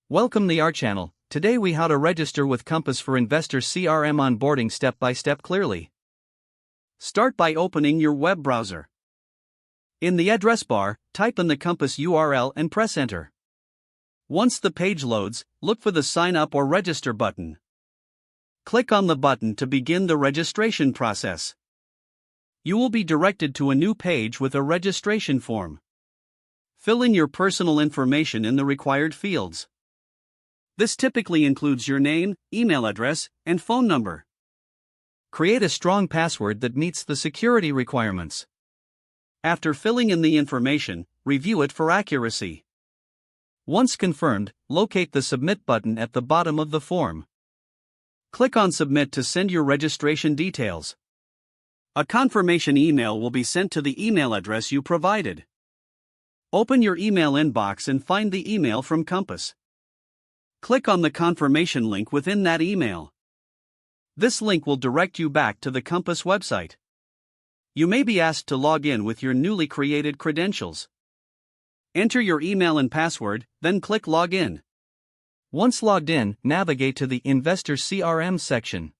Welcome to our channel. Today we how to register with Compass for Investor CRM onboarding step by step clearly. Start by opening your web browser. In the address bar, type in the Compass URL and press enter. Once the page loads, look for the sign up or register button. Click on the button to begin the registration process. You will be directed to a new page with a registration form. Fill in your personal information in the required fields. This typically includes your name, email address, and phone number. Create a strong password that meets the security requirements. After filling in the information, review it for accuracy. Once confirmed, locate the Submit button at the bottom of the form. Click on Submit to send your registration details. A confirmation email will be sent to the email address you provided. Open your email inbox and find the email from Compass. Click on the confirmation link within that email. This link will direct you back to the Compass website. You may be asked to log in with your newly created credentials. Enter your email and password, then click Login. Once logged in, navigate to the Investor CRM section.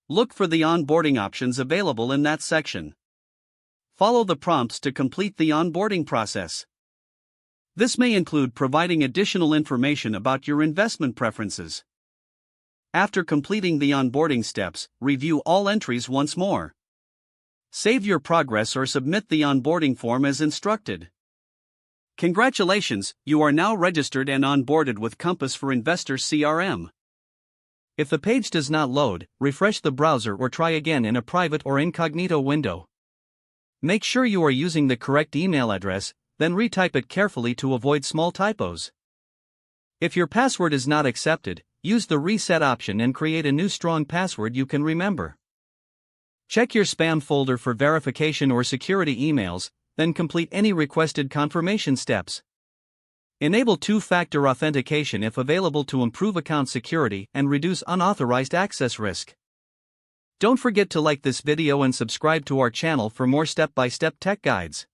Look for the onboarding options available in that section. Follow the prompts to complete the onboarding process. This may include providing additional information about your investment preferences. After completing the onboarding steps, review all entries once more. Save your progress or submit the onboarding form as instructed. Congratulations, you are now registered and onboarded with Compass for Investor CRM. If the page does not load, refresh the browser or try again in a private or incognito window. Make sure you are using the correct email address, then retype it carefully to avoid small typos. If your password is not accepted, use the reset option and create a new strong password you can remember. Check your spam folder for verification or security emails, then complete any requested confirmation steps. Enable two-factor authentication if available to improve account security and reduce unauthorized access risk. Don't forget to like this video and subscribe to our channel for more step-by-step tech guides.